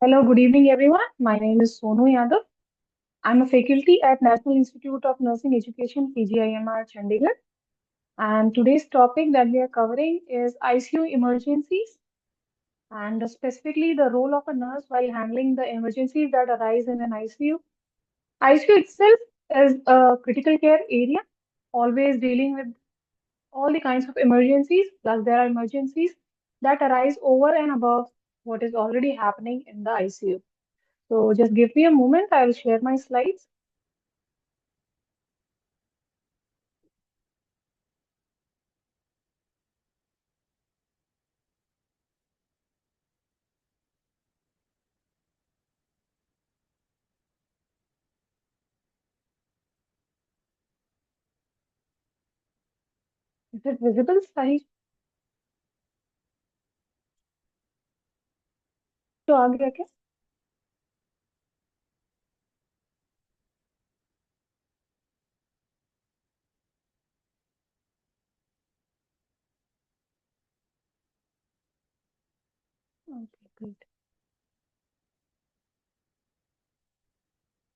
Hello, good evening, everyone. My name is Sonu Yadav. I'm a faculty at National Institute of Nursing Education, PGIMR, Chandigarh. And today's topic that we are covering is ICU emergencies and specifically the role of a nurse while handling the emergencies that arise in an ICU. ICU itself is a critical care area, always dealing with all the kinds of emergencies, plus there are emergencies that arise over and above what is already happening in the ICU. So just give me a moment. I will share my slides. Is it visible, Sahi? तो आ गया क्या? Okay, great.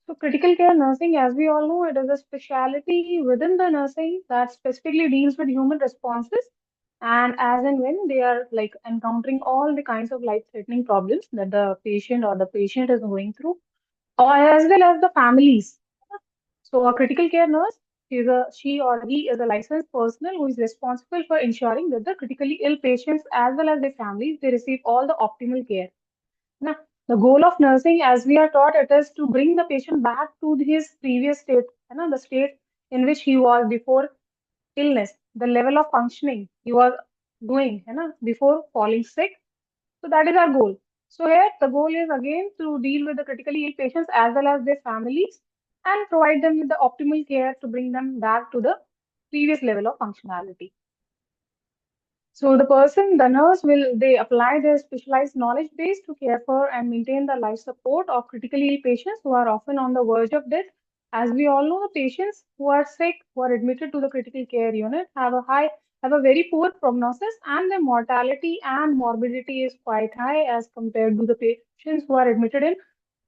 So critical care nursing, as we all know, it is a specialty within the nursing that specifically deals with human responses. And as and when they are like encountering all the kinds of life-threatening problems that the patient or the patient is going through, or as well as the families. So a critical care nurse she or he is a licensed personnel who is responsible for ensuring that the critically ill patients as well as their families they receive all the optimal care. Now, the goal of nursing, as we are taught, it is to bring the patient back to his previous state, the state in which he was before illness, the level of functioning he was doing, before falling sick. So that is our goal. So here the goal is again to deal with the critically ill patients as well as their families and provide them with the optimal care to bring them back to the previous level of functionality. So the nurse will, they apply their specialized knowledge base to care for and maintain the life support of critically ill patients who are often on the verge of death. As we all know, the patients who are sick, who are admitted to the critical care unit, have a very poor prognosis, and their mortality and morbidity is quite high as compared to the patients who are admitted in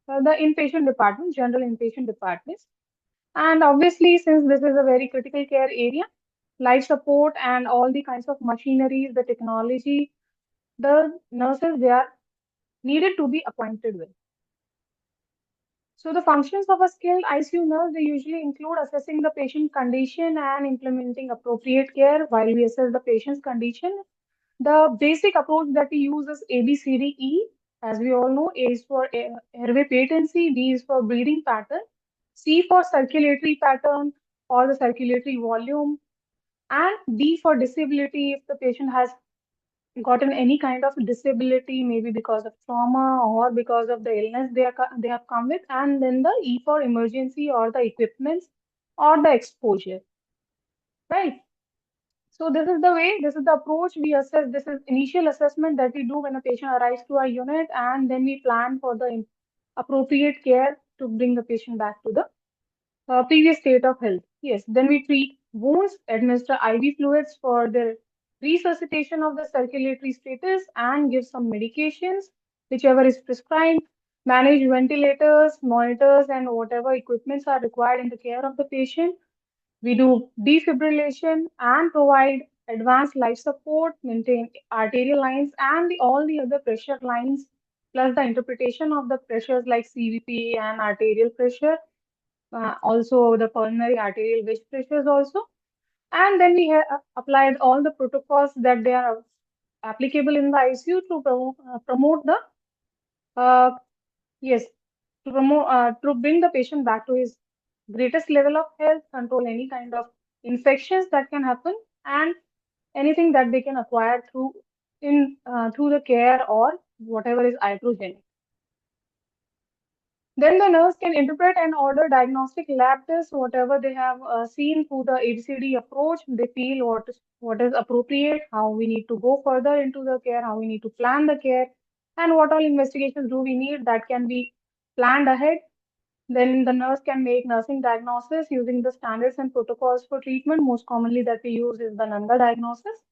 the inpatient department, general inpatient departments. And obviously, since this is a very critical care area, life support and all the kinds of machineries, the technology, the nurses, they are needed to be appointed with. So the functions of a skilled ICU nurse, they usually include assessing the patient condition and implementing appropriate care while we assess the patient's condition. The basic approach that we use is ABCDE. As we all know, A is for airway patency, B is for breathing pattern, C for circulatory pattern or the circulatory volume, and D for disability if the patient has gotten any kind of disability, maybe because of trauma or because of the illness they have come with, and then the E for emergency or the equipments or the exposure, right? So this is the approach we assess. This is initial assessment that we do when a patient arrives to our unit, and then we plan for the appropriate care to bring the patient back to the previous state of health. Yes, then we treat wounds, administer IV fluids for the resuscitation of the circulatory status, and give some medications, whichever is prescribed, manage ventilators, monitors, and whatever equipments are required in the care of the patient. We do defibrillation and provide advanced life support, maintain arterial lines and all the other pressure lines, plus the interpretation of the pressures like CVP and arterial pressure, also the pulmonary arterial wedge pressures also. And then we have applied all the protocols that they are applicable in the ICU to promote the uh, yes to bring the patient back to his greatest level of health, control any kind of infections that can happen, and anything that they can acquire through the care or whatever is iatrogenic. Then the nurse can interpret and order diagnostic lab tests, whatever they have seen through the ABCD approach. They feel what is appropriate, how we need to go further into the care, how we need to plan the care, and what all investigations do we need that can be planned ahead. Then the nurse can make nursing diagnosis using the standards and protocols for treatment. Most commonly that we use is the NANDA diagnosis.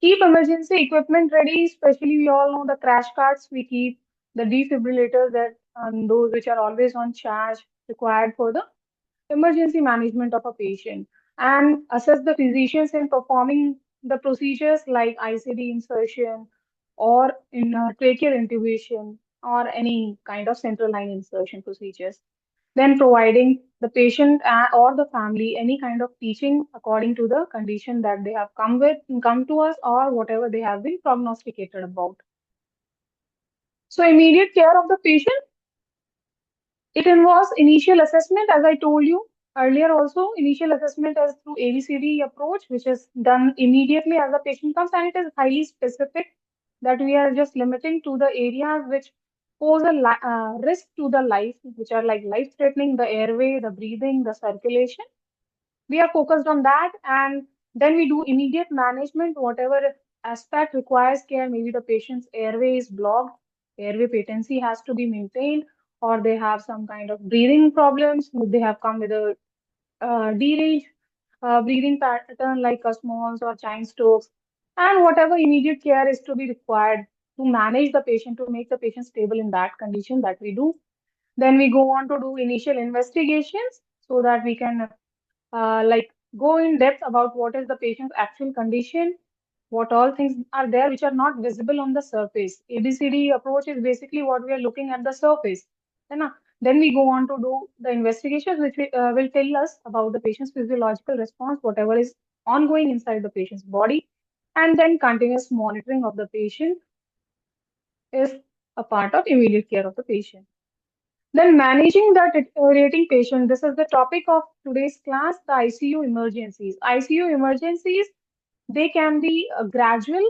Keep emergency equipment ready, especially we all know the crash carts we keep. the defibrillators that those which are always on charge required for the emergency management of a patient, and assess the physicians in performing the procedures like ICD insertion or in tracheal intubation or any kind of central line insertion procedures. Then providing the patient or the family any kind of teaching according to the condition that they have come to us, or whatever they have been prognosticated about. So immediate care of the patient, it involves initial assessment, as I told you earlier also. Initial assessment is through ABCD approach, which is done immediately as the patient comes, and it is highly specific that we are just limiting to the areas which pose a risk to the life, which are like life-threatening, the airway, the breathing, the circulation. We are focused on that, and then we do immediate management, whatever aspect requires care. Maybe the patient's airway is blocked, airway patency has to be maintained, or they have some kind of breathing problems, they have come with a deranged breathing pattern like osmosis or giant strokes, and whatever immediate care is to be required to manage the patient, to make the patient stable in that condition, that we do. Then we go on to do initial investigations so that we can like go in depth about what is the patient's actual condition, what all things are there which are not visible on the surface. ABCD approach is basically what we are looking at the surface. है ना? Then we go on to do the investigations, which will tell us about the patient's physiological response, whatever is ongoing inside the patient's body, and then continuous monitoring of the patient is a part of immediate care of the patient. Then managing the deteriorating patient. This is the topic of today's class, the ICU emergencies. ICU emergencies, they can be gradual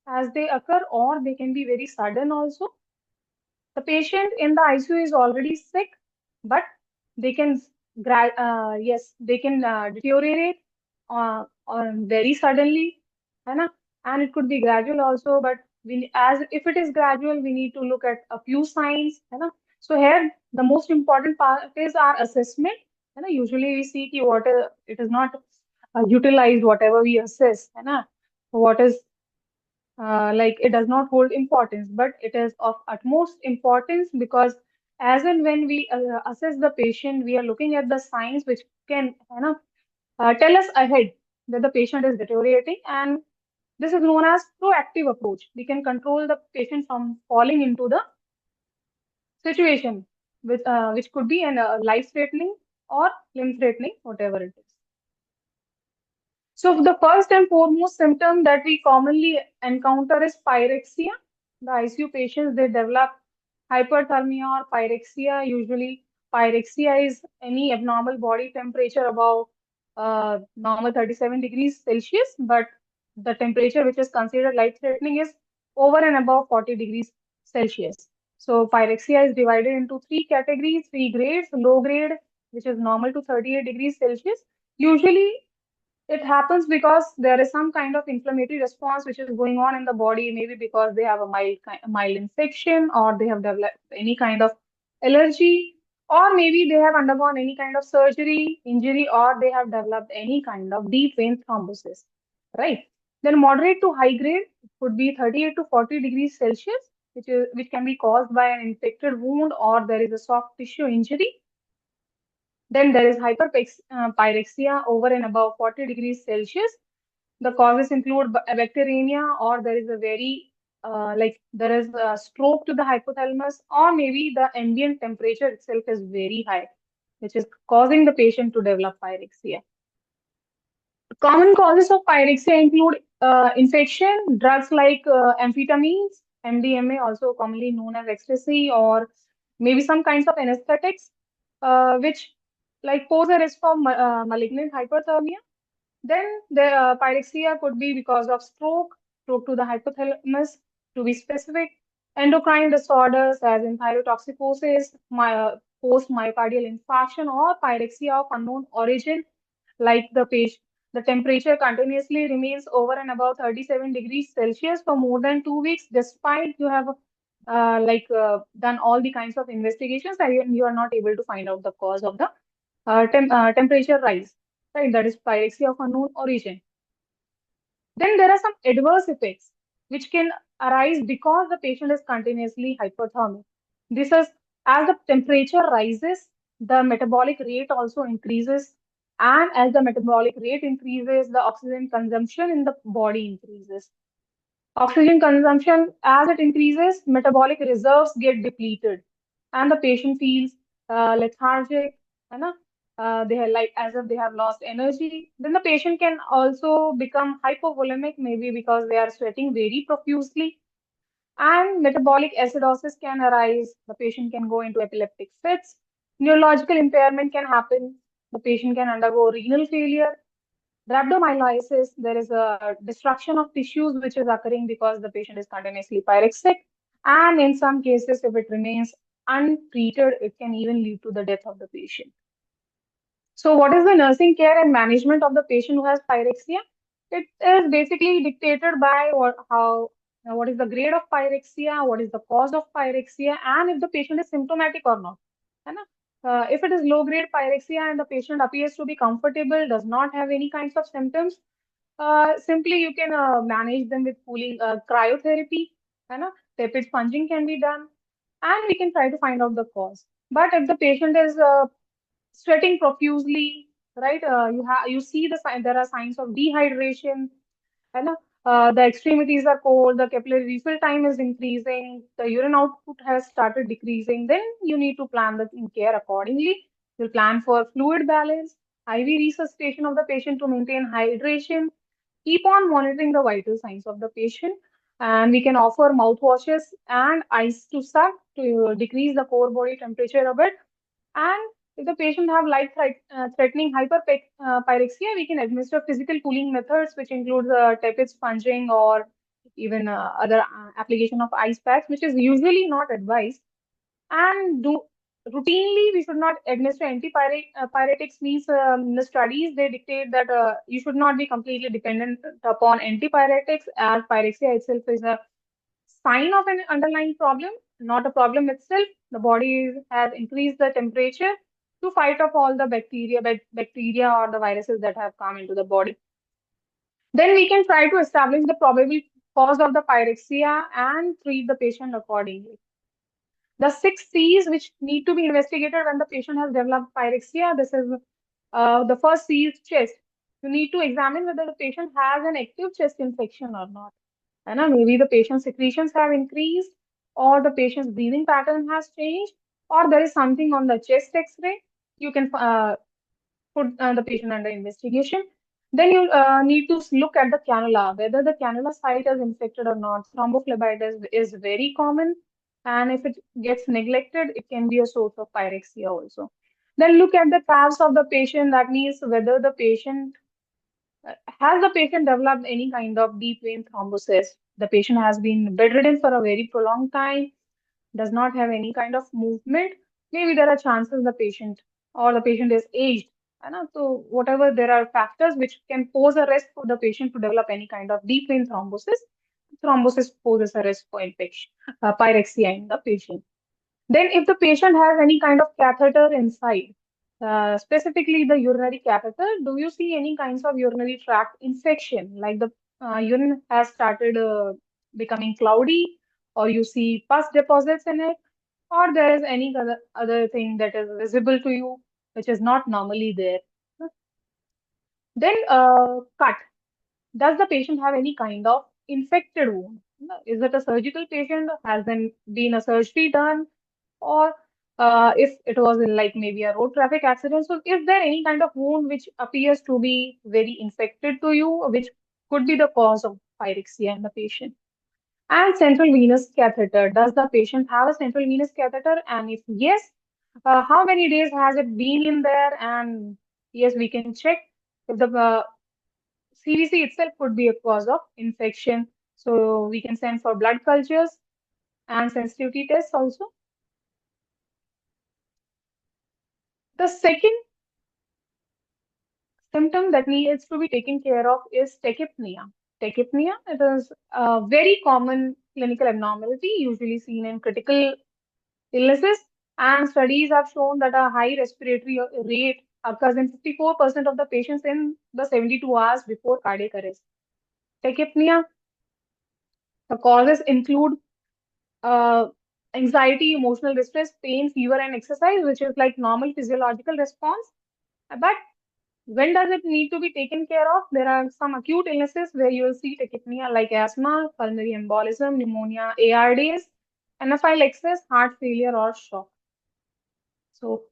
as they occur, or they can be very sudden also. The patient in the ICU is already sick, but they can, yes, they can deteriorate very suddenly, है ना? And it could be gradual also, but as if it is gradual, we need to look at a few signs, है ना? So here, the most important part is our assessment. है ना? Usually we see कि what it is not utilized, whatever we assess, है ना? What is like it does not hold importance, but it is of utmost importance, because as and when we assess the patient, we are looking at the signs which can, tell us ahead that the patient is deteriorating, and this is known as proactive approach. We can control the patient from falling into the situation which could be an life-threatening or limb-threatening, whatever it is. So the first and foremost symptom that we commonly encounter is pyrexia. The ICU patients, they develop hyperthermia or pyrexia. Usually pyrexia is any abnormal body temperature above normal 37 degrees Celsius, but the temperature which is considered life-threatening is over and above 40 degrees Celsius. So pyrexia is divided into three categories, three grades. Low grade, which is normal to 38 degrees Celsius. Usually it happens because there is some kind of inflammatory response which is going on in the body, maybe because they have a mild infection, or they have developed any kind of allergy, or maybe they have undergone any kind of surgery, injury, or they have developed any kind of deep vein thrombosis, right? Then moderate to high grade could be 38 to 40 degrees Celsius, which can be caused by an infected wound, or there is a soft tissue injury. Then there is hyperpyrexia over and above 40 degrees Celsius. The causes include bacteremia, or there is a very like there is a stroke to the hypothalamus, or maybe the ambient temperature itself is very high, which is causing the patient to develop pyrexia. Common causes of pyrexia include infection, drugs like amphetamines, MDMA, also commonly known as ecstasy, or maybe some kinds of anesthetics, which like pose a risk for malignant hyperthermia. Then the pyrexia could be because of stroke to the hypothalamus, to be specific, endocrine disorders as in thyrotoxicosis, post myocardial infarction, or pyrexia of unknown origin, like the temperature continuously remains over and above 37 degrees Celsius for more than 2 weeks, despite you have done all the kinds of investigations, and you are not able to find out the cause of the temperature rise, right? That is pyrexia of unknown origin. Then there are some adverse effects which can arise because the patient is continuously hypothermic. This is as the temperature rises, the metabolic rate also increases, and as the metabolic rate increases, the oxygen consumption in the body increases. Oxygen consumption, as it increases, metabolic reserves get depleted, and the patient feels lethargic, है ना? They are like as if they have lost energy. Then the patient can also become hypovolemic, maybe because they are sweating very profusely, and metabolic acidosis can arise. The patient can go into epileptic fits. Neurological impairment can happen. The patient can undergo renal failure. Rhabdomyolysis, there is a destruction of tissues which is occurring because the patient is continuously pyrexic. And in some cases, if it remains untreated, it can even lead to the death of the patient. So, what is the nursing care and management of the patient who has pyrexia? It is basically dictated by what is the grade of pyrexia, what is the cause of pyrexia, and if the patient is symptomatic or not. है ना? If it is low grade pyrexia and the patient appears to be comfortable, does not have any kinds of symptoms, simply you can manage them with cooling cryotherapy. है ना? Tepid sponging can be done, and we can try to find out the cause. But if the patient is sweating profusely, right? You see there are signs of dehydration, है ना? The extremities are cold, the capillary refill time is increasing, the urine output has started decreasing. Then you need to plan the care accordingly. You'll plan for fluid balance, IV resuscitation of the patient to maintain hydration. Keep on monitoring the vital signs of the patient, and we can offer mouthwashes and ice to suck to decrease the core body temperature a bit. And if the patient have life-threatening hyperpyrexia, we can administer physical cooling methods, which includes tepid sponging or even other application of ice packs, which is usually not advised. And do routinely, we should not administer antipyretics. Means the studies they dictate that you should not be completely dependent upon antipyretics, as pyrexia itself is a sign of an underlying problem, not a problem itself. The body has increased the temperature to fight off all the bacteria or the viruses that have come into the body. Then we can try to establish the probable cause of the pyrexia and treat the patient accordingly. The 6 C's which need to be investigated when the patient has developed pyrexia. This is the first C is chest. You need to examine whether the patient has an active chest infection or not. Maybe the patient's secretions have increased, or the patient's breathing pattern has changed, or there is something on the chest X-ray. You can put the patient under investigation. Then you need to look at the cannula, whether the cannula site is infected or not. Thrombophlebitis is very common, and if it gets neglected, it can be a source of pyrexia also. Then look at the calves of the patient. That means whether the patient has the patient developed any kind of deep vein thrombosis? The patient has been bedridden for a very prolonged time, does not have any kind of movement. Maybe there are chances the patient is aged. So whatever there are factors which can pose a risk for the patient to develop any kind of deep vein thrombosis. Thrombosis poses a risk for infection, pyrexia in the patient. Then, if the patient has any kind of catheter inside, specifically the urinary catheter, do you see any kinds of urinary tract infection, like the urine has started becoming cloudy, or you see pus deposits in it, or there is any other thing that is visible to you, which is not normally there? Then, cut. Does the patient have any kind of infected wound? Is it a surgical patient? Has been a surgery done? Or if it was in like maybe a road traffic accident. So is there any kind of wound which appears to be very infected to you, which could be the cause of pyrexia in the patient? And central venous catheter. Does the patient have a central venous catheter? And if yes, how many days has it been in there? And yes, we can check if the CVC itself could be a cause of infection. So we can send for blood cultures and sensitivity tests also. The second symptom that needs to be taken care of is tachypnea. Tachypnea, it is a very common clinical abnormality, usually seen in critical illnesses, and studies have shown that a high respiratory rate occurs in 54% of the patients in the 72 hours before cardiac arrest. Tachypnea, The causes include uh, anxiety, emotional distress, pain, fever, and exercise, which is like normal physiological response. But when does it need to be taken care of? There are some acute illnesses where you will see tachypnea like asthma, pulmonary embolism, pneumonia, ARDS, anaphylaxis, heart failure, or shock. So,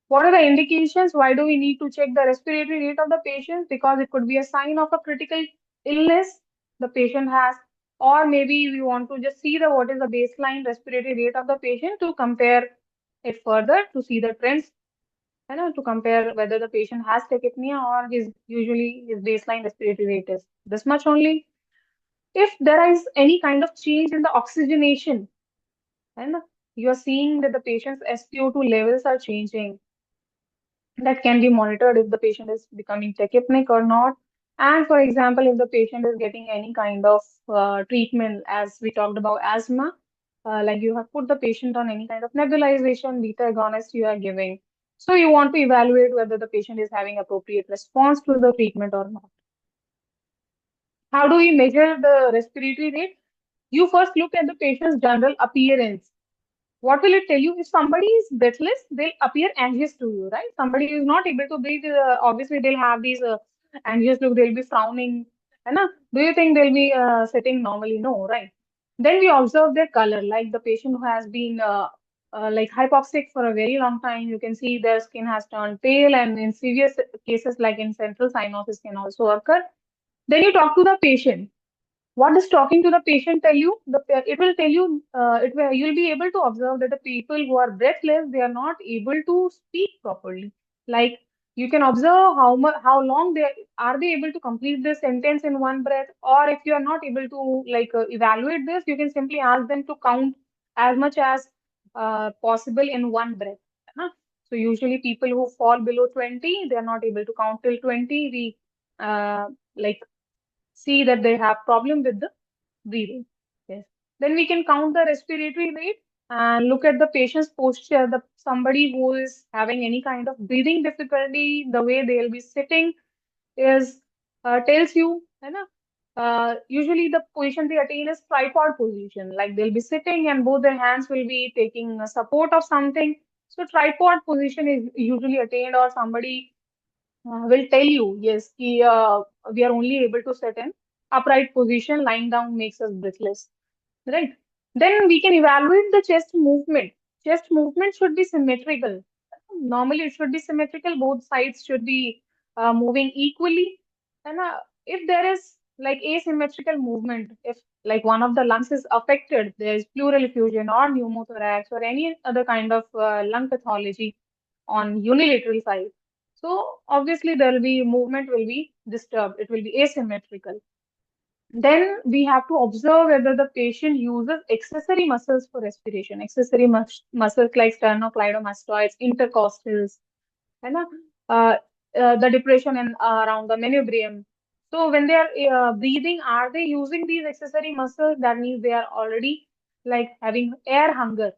what are the indications? Why do we need to check the respiratory rate of the patient? Because it could be a sign of a critical illness the patient has, or maybe we want to just see the what is the baseline respiratory rate of the patient to compare it further to see the trends, to compare whether the patient has tachypnea or his baseline respiratory rate is this much only. If there is any kind of change in the oxygenation, and you are seeing that the patient's SpO2 levels are changing, that can be monitored if the patient is becoming tachypnic or not. And for example, if the patient is getting any kind of treatment, as we talked about asthma, like you have put the patient on any kind of nebulization, beta agonist you are giving. So you want to evaluate whether the patient is having appropriate response to the treatment or not. How do we measure the respiratory rate? You first look at the patient's general appearance. What will it tell you? If somebody is breathless, they'll appear anxious to you, right? Somebody is not able to breathe, obviously they'll have these anxious look, they'll be frowning. Do you think they'll be sitting normally? No, right? Then we observe their color, like the patient who has been like hypoxic for a very long time, you can see their skin has turned pale, and in severe cases like in central cyanosis can also occur. Then you talk to the patient. What does talking to the patient tell you? It will tell you, you'll be able to observe that the people who are breathless, they are not able to speak properly. Like you can observe how long are they able to complete this sentence in one breath, or if you are not able to like evaluate this, you can simply ask them to count as much as possible in one breath. Huh? So usually people who fall below 20, they are not able to count till 20. We like see that they have problem with the breathing. Yes. Then we can count the respiratory rate and look at the patient's posture. The somebody who is having any kind of breathing difficulty, the way they'll be sitting is tells you, usually the position they attain is tripod position. Like they'll be sitting and both their hands will be taking support of something. So tripod position is usually attained, or somebody will tell you, yes, we are only able to sit in upright position, lying down makes us breathless, right? Then we can evaluate the chest movement. Chest movement should be symmetrical. Normally, it should be symmetrical. Both sides should be moving equally. And if there is like asymmetrical movement, if like one of the lungs is affected, there is pleural effusion or pneumothorax or any other kind of lung pathology on unilateral side. So obviously there will be movement will be disturbed. It will be asymmetrical. Then we have to observe whether the patient uses accessory muscles for respiration. Accessory muscles like sternocleidomastoids, intercostals, and the depression and around the manubrium. So when they are breathing, are they using these accessory muscles? That means they are already like having air hunger,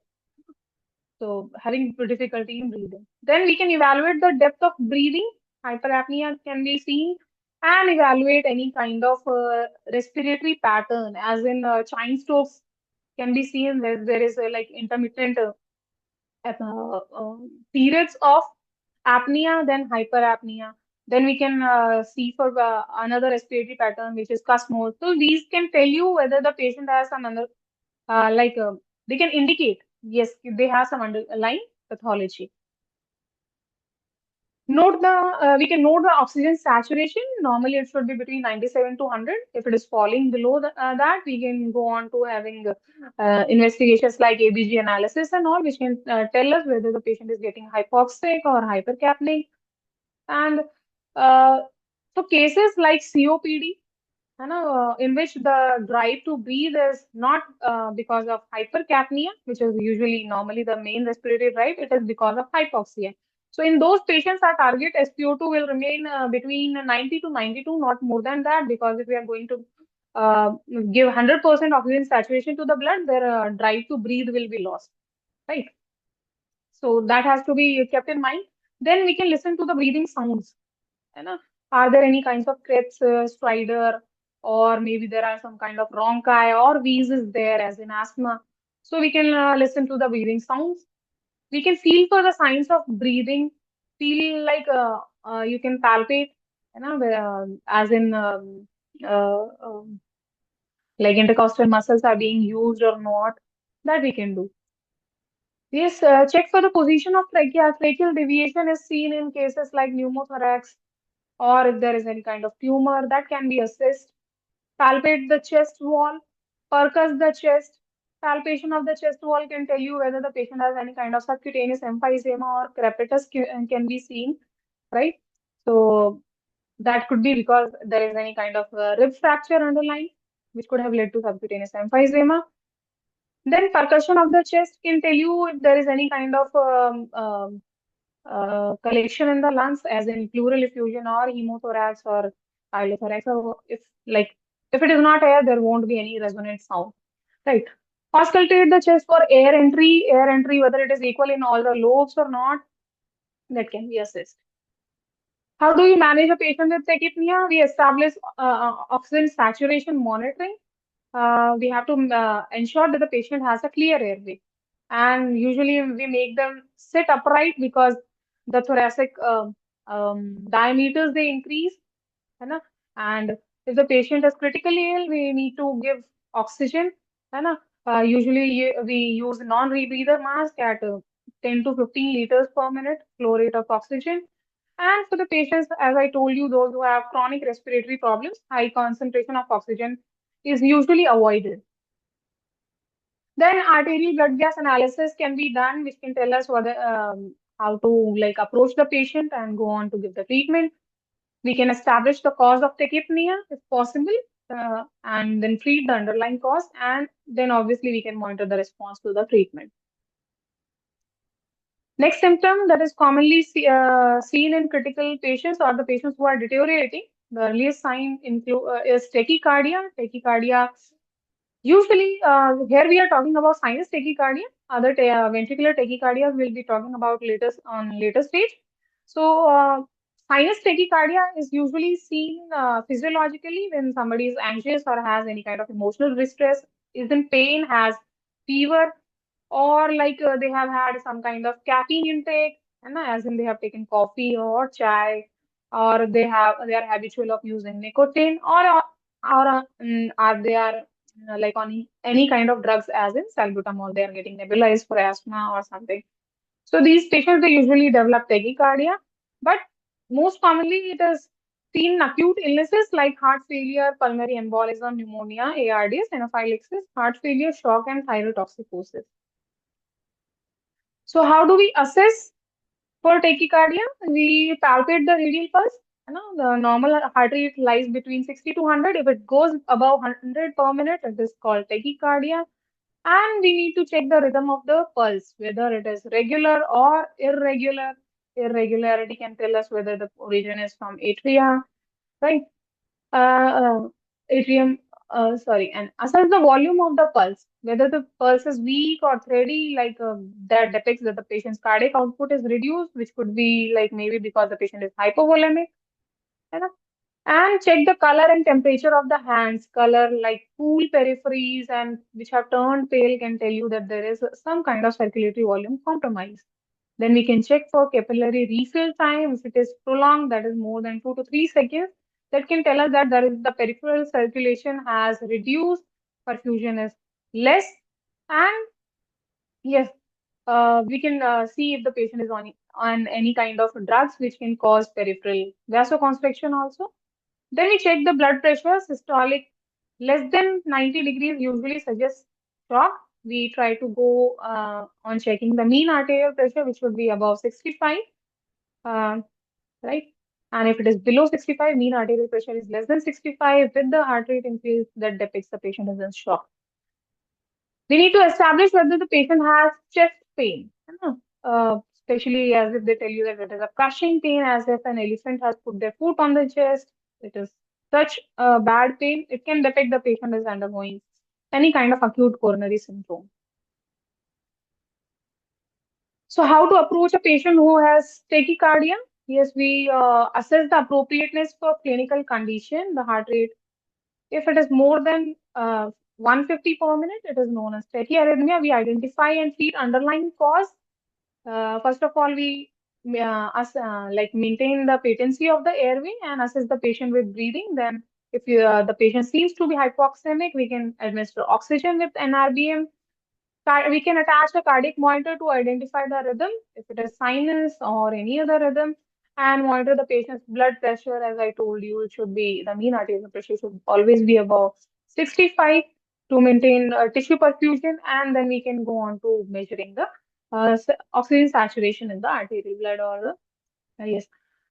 so having difficulty in breathing. Then we can evaluate the depth of breathing. Hyperapnea can be seen, and evaluate any kind of respiratory pattern, as in Chine strokes can be seen. There is like intermittent periods of apnea, then hyperapnea. Then we can see for another respiratory pattern, which is Kussmaul. So these can tell you whether the patient has some other like they can indicate, yes, they have some underlying pathology. We can note the oxygen saturation. Normally it should be between 97 to 100. If it is falling below that, we can go on to having investigations like ABG analysis and all, which can tell us whether the patient is getting hypoxic or hypercapnic. And uh, so cases like COPD, in which the drive to breathe is not because of hypercapnia, which is usually normally the main respiratory drive, it is because of hypoxia. So in those patients, our target SpO2 will remain between 90 to 92, not more than that, because if we are going to uh, give 100% oxygen saturation to the blood, their drive to breathe will be lost, right? So that has to be kept in mind. Then we can listen to the breathing sounds. है ना? Are there any kinds of creps, stridor, or maybe there are some kind of bronchi or wheezes there, as in asthma. So we can listen to the breathing sounds. We can feel for the signs of breathing, feel like you can palpate, as in like intercostal muscles are being used or not. That we can do. Yes, check for the position of trachea. Tracheal deviation is seen in cases like pneumothorax, or if there is any kind of tumor that can be assessed. Palpate the chest wall, percuss the chest. Palpation of the chest wall can tell you whether the patient has any kind of subcutaneous emphysema or crepitus can be seen, right? So that could be because there is any kind of rib fracture underlying, which could have led to subcutaneous emphysema. Then percussion of the chest can tell you if there is any kind of collection in the lungs, as in pleural effusion or hemothorax or pylothorax. So if it is not air, there won't be any resonant sound, right? Auscultate the chest for air entry, whether it is equal in all the lobes or not, that can be assessed. How do you manage a patient with tachypnea? We establish oxygen saturation monitoring. We have to ensure that the patient has a clear airway. And usually we make them sit upright because the thoracic diameters they increase. है ना? And if the patient is critically ill, we need to give oxygen. है ना? Usually we use non-rebreather mask at 10 to 15 liters per minute flow rate of oxygen. And for the patients, as I told you, those who have chronic respiratory problems, high concentration of oxygen is usually avoided. Then arterial blood gas analysis can be done, which can tell us whether how to like approach the patient and go on to give the treatment. We can establish the cause of tachypnea if possible, and then treat the underlying cause, and then obviously we can monitor the response to the treatment. Next symptom that is commonly seen in critical patients or the patients who are deteriorating. The earliest sign is tachycardia. Tachycardia. Usually, here we are talking about sinus tachycardia. Other ventricular tachycardia we'll be talking about later on later stage. So, sinus tachycardia is usually seen physiologically when somebody is anxious or has any kind of emotional distress, is in pain, has fever, or like they have had some kind of caffeine intake, and as in they have taken coffee or chai, or they are habitual of using nicotine, or are they are like on any kind of drugs, as in salbutamol, they are getting nebulized for asthma or something. So these patients they usually develop tachycardia, but most commonly it is seen in acute illnesses like heart failure, pulmonary embolism, pneumonia, ARDS, anaphylaxis, heart failure, shock, and thyrotoxicosis. So how do we assess for tachycardia? We palpate the radial pulse. The normal heart rate lies between 60 to 100. If it goes above 100 per minute, it is called tachycardia. And we need to check the rhythm of the pulse, whether it is regular or irregular. Irregularity can tell us whether the origin is from atria, right? Uh, atrium, sorry, and assess the volume of the pulse, whether the pulse is weak or thready, like that depicts that the patient's cardiac output is reduced, which could be like maybe because the patient is hypovolemic, है ना? And check the color and temperature of the hands. Color like cool peripheries and which have turned pale can tell you that there is some kind of circulatory volume compromise. Then we can check for capillary refill time. If it is prolonged, that is more than 2 to 3 seconds, that can tell us that there is the peripheral circulation has reduced, perfusion is less, and yes, we can see if the patient is on any kind of drugs which can cause peripheral vasoconstriction also. Then we check the blood pressure. Systolic less than 90 degrees usually suggests shock. We try to go on checking the mean arterial pressure, which would be above 65, uh, right? And if it is below 65, mean arterial pressure is less than 65 with the heart rate increase, that depicts the patient is in shock. We need to establish whether the patient has chest pain, especially as if they tell you that it is a crushing pain, as if an elephant has put their foot on the chest. It is such a bad pain. It can depict the patient is undergoing any kind of acute coronary syndrome. So, how to approach a patient who has tachycardia? Yes, we assess the appropriateness for clinical condition, the heart rate If it is more than 150 per minute, it is known as tachyarrhythmia. We identify and treat underlying cause. First of all, we like maintain the patency of the airway and assess the patient with breathing. Then, if the patient seems to be hypoxemic, we can administer oxygen with NRBM. We can attach a cardiac monitor to identify the rhythm, if it is sinus or any other rhythm, and monitor the patient's blood pressure. As I told you, it should be the mean arterial pressure should always be above 65 to maintain tissue perfusion, and then we can go on to measuring the oxygen saturation in the arterial blood or the yes.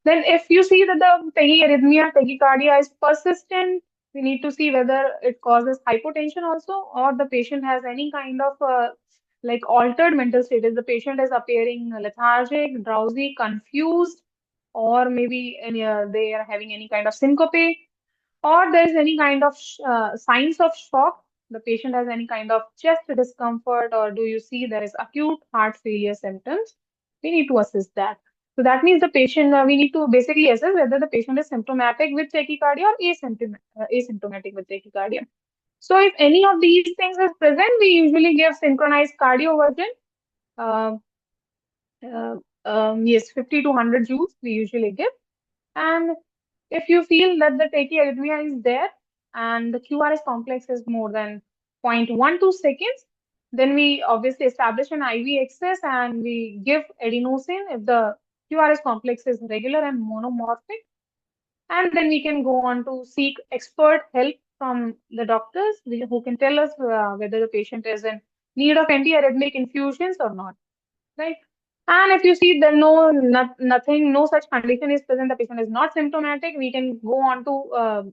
Then if you see that the tachyarrhythmia, tachycardia is persistent, we need to see whether it causes hypotension also, or the patient has any kind of like altered mental status. The patient is appearing lethargic, drowsy, confused, or maybe they are having any kind of syncope, or there is any kind of signs of shock. The patient has any kind of chest discomfort, or do you see there is acute heart failure symptoms? We need to assess that. So that means the patient, we need to basically assess whether the patient is symptomatic with tachycardia or asymptomatic with tachycardia. So if any of these things is present, we usually give synchronized cardioversion. Uh, yes, 50 to 100 joules we usually give. And if you feel that the tachyarrhythmia is there and the QRS complex is more than 0.12 seconds, then we obviously establish an IV access and we give adenosine if the QRS complex is regular and monomorphic. And then we can go on to seek expert help from the doctors who can tell us whether the patient is in need of antiarrhythmic infusions or not, right? And if you see that nothing, no such condition is present, the patient is not symptomatic, we can go on to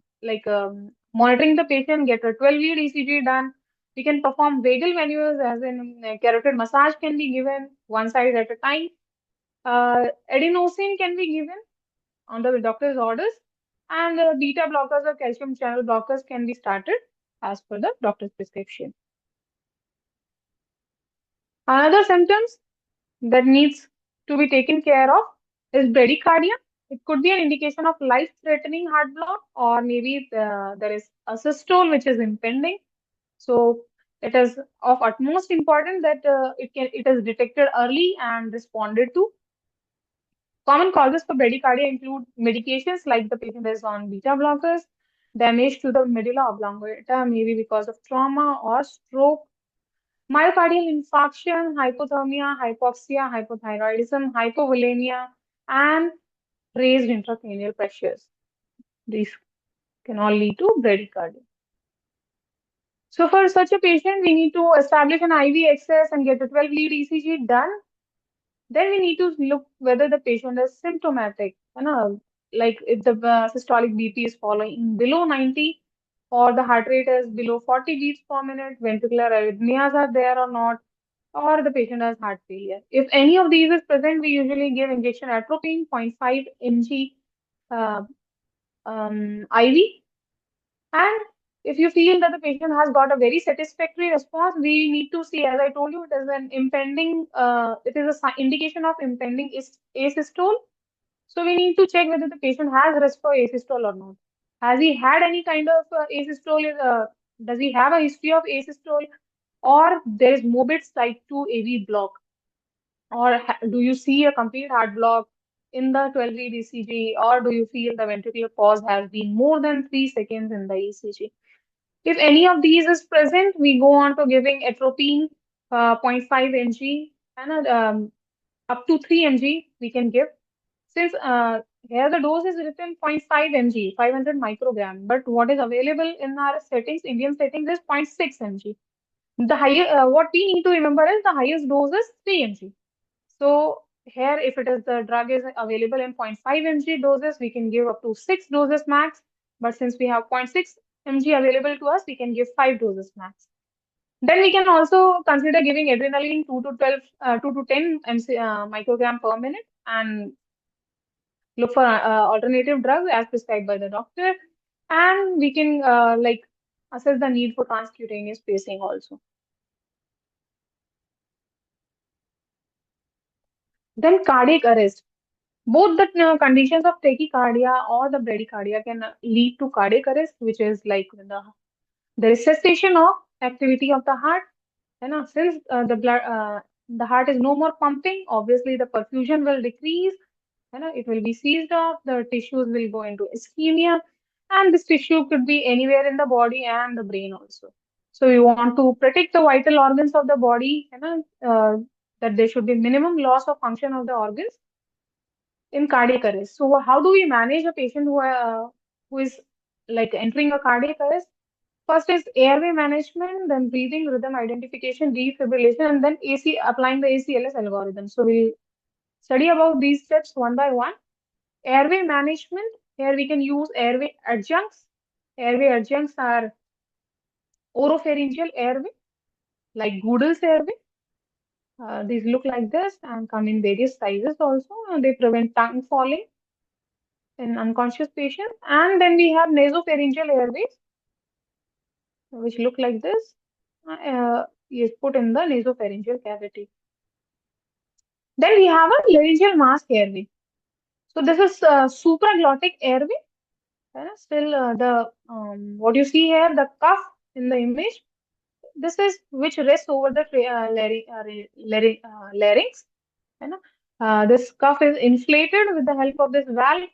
monitoring the patient, get a 12-lead ECG done. We can perform vagal maneuvers, as in carotid massage can be given one side at a time. Adenosine can be given under the doctor's orders, and beta blockers or calcium channel blockers can be started as per the doctor's prescription. Another symptoms that needs to be taken care of is bradycardia. It could be an indication of life-threatening heart block, or maybe there is a systole which is impending. So it is of utmost importance that it is detected early and responded to. Common causes for bradycardia include medications like the patient is on beta blockers, damage to the medulla oblongata, maybe because of trauma or stroke, myocardial infarction, hypothermia, hypoxia, hypothyroidism, hypovolemia, and raised intracranial pressures. These can all lead to bradycardia. So for such a patient, we need to establish an IV access and get a 12-lead ECG done. Then we need to look whether the patient is symptomatic. Like if the systolic BP is falling below 90, or the heart rate is below 40 beats per minute, ventricular arrhythmias are there or not, or the patient has heart failure. If any of these is present, we usually give injection atropine 0.5 mg IV. And if you feel that the patient has got a very satisfactory response, we need to see, as I told you, it is an impending, it is a indication of impending asystole. So we need to check whether the patient has risk for asystole or not. Has he had any kind of asystole? Does he have a history of asystole? Or there is morbid type 2 AV block? Or do you see a complete heart block in the 12-lead ECG? Or do you feel the ventricular pause has been more than 3 seconds in the ECG? If any of these is present, we go on to giving atropine 0.5 mg and up to 3 mg we can give. Since here the dose is written 0.5 mg, 500 microgram, but what is available in our settings, Indian settings, is 0.6 mg. The higher, what we need to remember is the highest dose is 3 mg. So here, if it is the drug is available in 0.5 mg doses, we can give up to 6 doses max. But since we have 0.6 mg available to us, we can give 5 doses max. Then we can also consider giving adrenaline 2 to 10 microgram per minute, and look for alternative drugs as prescribed by the doctor. And we can like assess the need for transcutaneous pacing also. Then cardiac arrest. Both the conditions of tachycardia or the bradycardia can lead to cardiac arrest, which is like when there is cessation of activity of the heart. Since the heart is no more pumping, obviously the perfusion will decrease. It will be seized off. The tissues will go into ischemia, and this tissue could be anywhere in the body and the brain also. So we want to protect the vital organs of the body. That there should be minimum loss of function of the organs in cardiac arrest. So how do we manage a patient who is like entering a cardiac arrest? First is airway management, then breathing rhythm identification, defibrillation, and then AC applying the ACLS algorithm. So we'll study about these steps one by one. Airway management. Here we can use airway adjuncts. Airway adjuncts are oropharyngeal airway, like Goodell's airway. These look like this and come in various sizes also. They prevent tongue falling in unconscious patients. And then we have nasopharyngeal airways, which look like this. Is put in the nasopharyngeal cavity. Then we have a laryngeal mask airway. So this is supraglottic airway. Still, the what you see here, the cuff in the image. This is which rests over the larynx. This cuff is inflated with the help of this valve,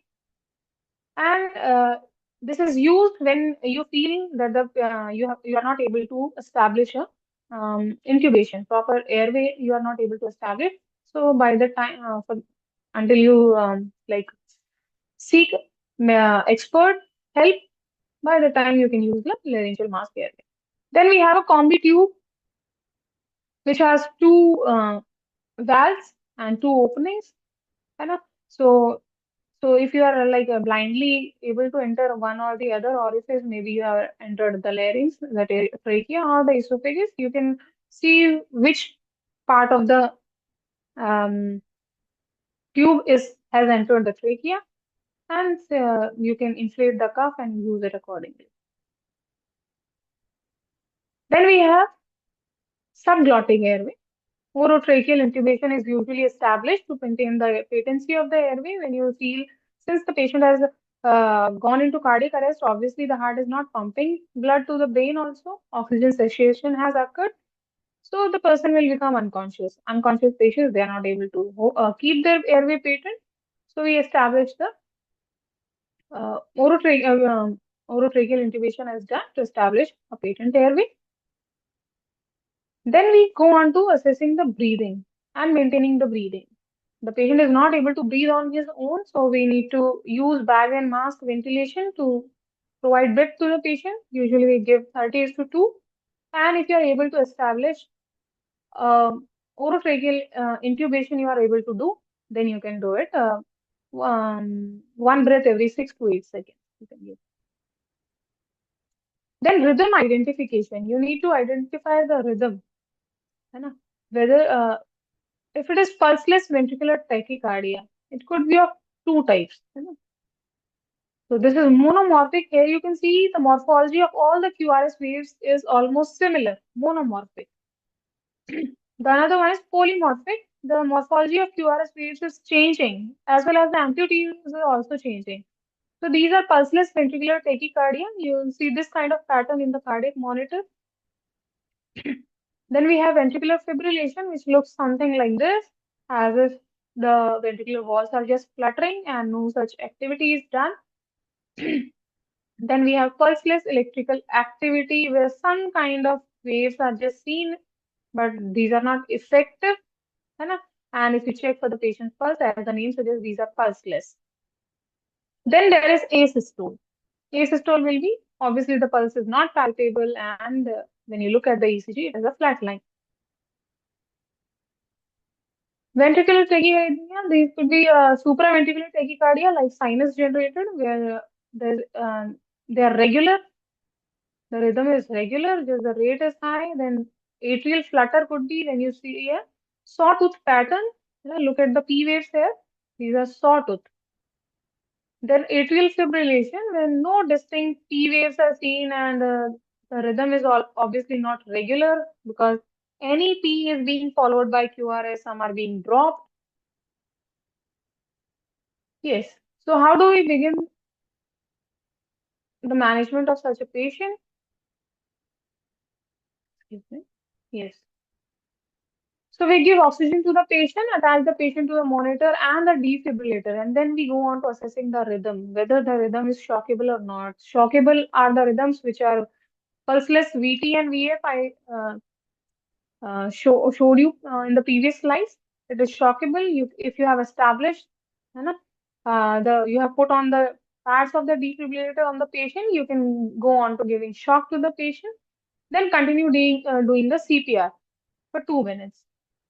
and this is used when you feel that you are not able to establish a intubation, proper airway. You are not able to establish. So by the time until you like seek expert help, by the time you can use the laryngeal mask airway. Then we have a combi tube which has two valves and two openings. है ना? So if you are like blindly able to enter one or the other orifice, maybe you have entered the larynx, the trachea or the esophagus, you can see which part of the um, tube is has entered the trachea, and you can inflate the cuff and use it accordingly. Then we have subglottic airway. Orotracheal intubation is usually established to maintain the patency of the airway when you feel, since the patient has gone into cardiac arrest, obviously the heart is not pumping blood to the brain also. Oxygen saturation has occurred. So the person will become unconscious. Unconscious patients, they are not able to keep their airway patent. So we establish the orotracheal intubation is done to establish a patent airway. Then we go on to assessing the breathing and maintaining the breathing. The patient is not able to breathe on his own, so we need to use bag and mask ventilation to provide breath to the patient. Usually we give 30:2. And if you are able to establish uh, orotracheal intubation, you are able to do, then you can do it. One breath every 6 to 8 seconds. You can give. Then rhythm identification. You need to identify the rhythm. है ना? Whether if it is pulseless ventricular tachycardia, it could be of two types. So this is monomorphic. Here you can see the morphology of all the QRS waves is almost similar, monomorphic. The another one is polymorphic. The morphology of QRS waves is changing, as well as the amplitudes are also changing. So these are pulseless ventricular tachycardia. You will see this kind of pattern in the cardiac monitor. Then we have ventricular fibrillation, which looks something like this, as if the ventricular walls are just fluttering and no such activity is done. Then we have pulseless electrical activity, where some kind of waves are just seen, but these are not effective. है ना? And if you check for the patient's pulse, as the name suggests, these are pulseless. Then there is asystole. Asystole will be, obviously the pulse is not palpable, and when you look at the ECG, it is a flat line. Ventricular tachycardia, these could be supraventricular tachycardia, like sinus generated, where they are regular, the rhythm is regular, just the rate is high. Then atrial flutter could be when you see a sawtooth pattern. Look at the P waves here. These are sawtooth. Then atrial fibrillation, when no distinct P waves are seen and the rhythm is obviously not regular, because any P is being followed by QRS, some are being dropped. Yes. So how do we begin the management of such a patient? Excuse me. Yes. So we give oxygen to the patient, attach the patient to the monitor and the defibrillator, and then we go on to assessing the rhythm, whether the rhythm is shockable or not. Shockable are the rhythms which are pulseless VT and VF. Showed you in the previous slides. It is shockable. If you have established, है ना, you have put on the pads of the defibrillator on the patient, you can go on to giving shock to the patient. Then continue doing the CPR for 2 minutes.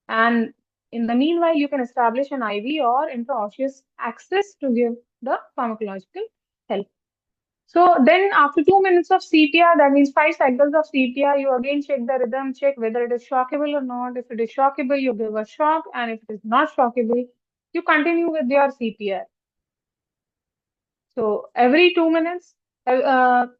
And in the meanwhile, you can establish an IV or intraosseous access to give the pharmacological help. So then after 2 minutes of CPR, that means 5 cycles of CPR, you again check the rhythm, check whether it is shockable or not. If it is shockable, you give a shock, and if it is not shockable, you continue with your CPR. So every 2 minutes, the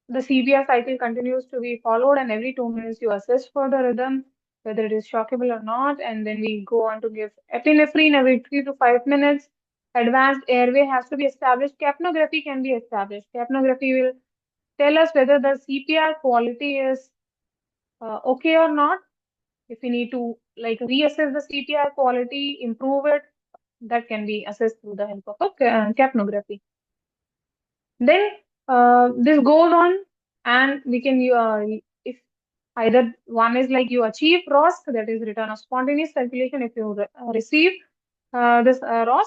CPR cycle continues to be followed, and every 2 minutes you assess for the rhythm, whether it is shockable or not, and then we go on to give epinephrine every 3 to 5 minutes. Advanced airway has to be established. Capnography can be established. Capnography will tell us whether the CPR quality is okay or not. If we need to like reassess the CPR quality, improve it, that can be assessed through the help of a capnography. Then this goes on, and we can if either one is like you achieve ROSC, that is return of spontaneous circulation. If you receive this ROSC,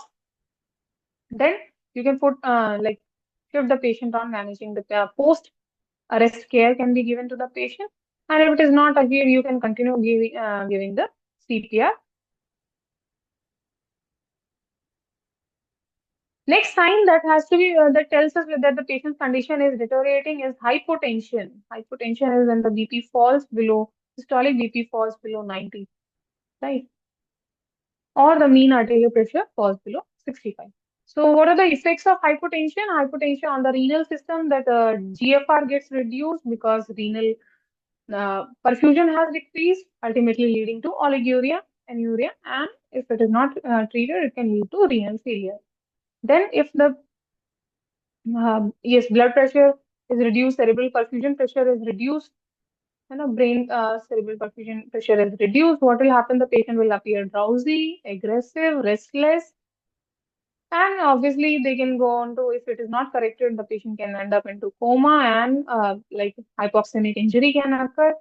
then you can put like shift the patient on managing the post arrest care can be given to the patient. And if it is not achieved, you can continue giving the CPR. Next sign that has to be that tells us that the patient's condition is deteriorating is hypotension. Hypotension is when the BP falls below systolic BP falls below 90, right? Or the mean arterial pressure falls below 65. So what are the effects of hypotension? Hypotension on the renal system, that GFR gets reduced because renal perfusion has decreased, ultimately leading to oliguria and urea. And if it is not treated, it can lead to renal failure. Then, if the yes, blood pressure is reduced, cerebral perfusion pressure is reduced, brain cerebral perfusion pressure is reduced, what will happen? The patient will appear drowsy, aggressive, restless, and obviously they can go on to, if it is not corrected, the patient can end up into coma, and like hypoxemic injury can occur,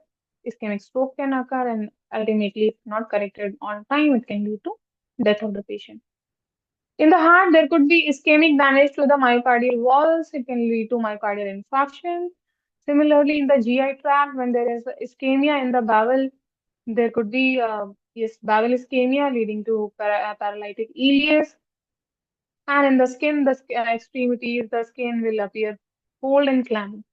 ischemic stroke can occur, and ultimately, if not corrected on time, it can lead to death of the patient. In the heart, there could be ischemic damage to the myocardial walls. It can lead to myocardial infarction. Similarly, in the GI tract, when there is ischemia in the bowel, there could be yes, bowel ischemia leading to paralytic ileus. And in the skin, the extremities, the skin will appear cold and clammy.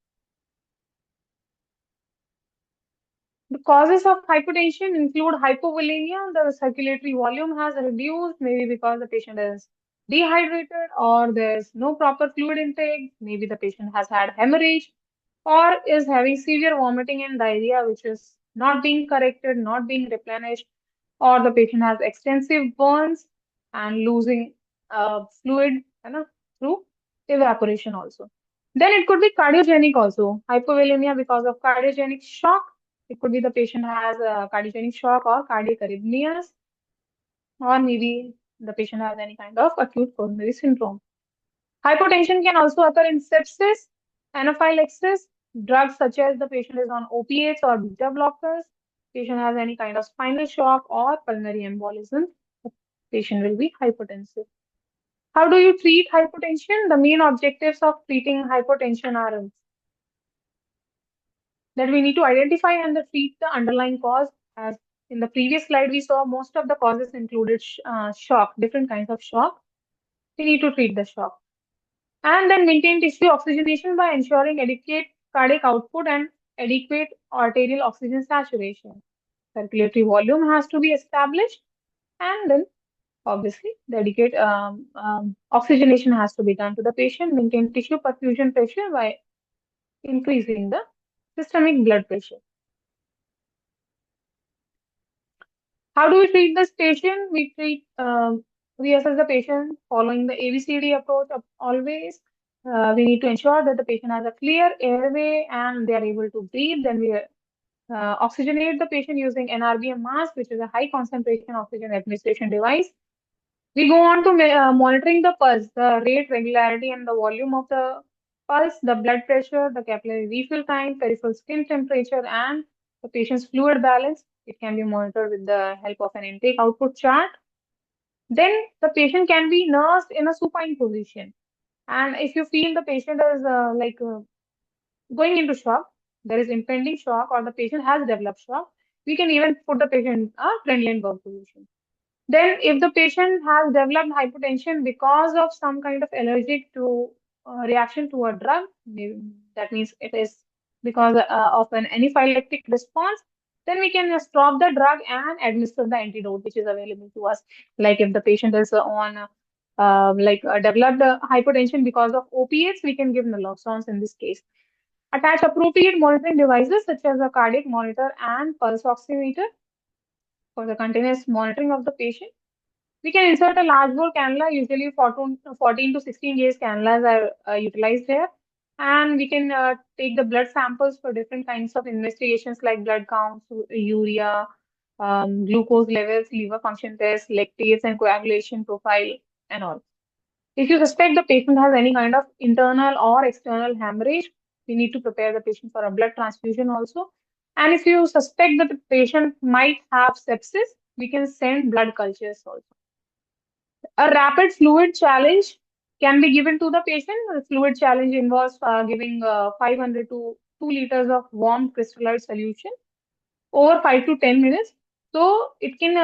The causes of hypertension include hypovolemia. The circulatory volume has reduced, maybe because the patient is dehydrated or there's no proper fluid intake. Maybe the patient has had hemorrhage or is having severe vomiting and diarrhea, which is not being corrected, not being replenished, or the patient has extensive burns and losing fluid through evaporation also. Then it could be cardiogenic also. Hypovolemia because of cardiogenic shock. It could be the patient has cardiogenic shock or cardiac arrhythmias, or maybe the patient has any kind of acute coronary syndrome. Hypotension can also occur in sepsis, anaphylaxis, drugs such as the patient is on opiates or beta blockers, patient has any kind of spinal shock or pulmonary embolism, the patient will be hypotensive. How do you treat hypotension? The main objectives of treating hypotension are that we need to identify and treat the underlying cause. As in the previous slide, we saw most of the causes included shock, different kinds of shock. We need to treat the shock. And then maintain tissue oxygenation by ensuring adequate cardiac output and adequate arterial oxygen saturation. Circulatory volume has to be established, and then obviously the adequate oxygenation has to be done to the patient. Maintain tissue perfusion pressure by increasing the systemic blood pressure. How do we treat this patient? We treat We assess the patient following the ABCD approach of always. We need to ensure that the patient has a clear airway and they are able to breathe. Then we oxygenate the patient using NRBM mask, which is a high concentration oxygen administration device. We go on to monitoring the pulse, the rate, regularity, and the volume of the pulse, the blood pressure, the capillary refill time, peripheral skin temperature, and the patient's fluid balance. It can be monitored with the help of an intake output chart. Then the patient can be nursed in a supine position. And if you feel the patient is going into shock, there is impending shock, or the patient has developed shock, we can even put the patient in a friendly and burp position. Then, if the patient has developed hypotension because of some kind of allergic to reaction to a drug, that means it is because of an anaphylactic response, then we can stop the drug and administer the antidote which is available to us. Like if the patient is on developed hypotension because of opiates, we can give naloxone in this case. Attach appropriate monitoring devices such as a cardiac monitor and pulse oximeter for the continuous monitoring of the patient. We can insert a large bore cannula, usually 14 to 16 gauge cannulas are utilized here. And we can take the blood samples for different kinds of investigations like blood counts, urea, glucose levels, liver function tests, lactates and coagulation profile, and all. If you suspect the patient has any kind of internal or external hemorrhage, we need to prepare the patient for a blood transfusion also. And if you suspect that the patient might have sepsis, we can send blood cultures also. A rapid fluid challenge can be given to the patient. The fluid challenge involves giving 500 to 2 liters of warm crystallized solution over 5 to 10 minutes. So it can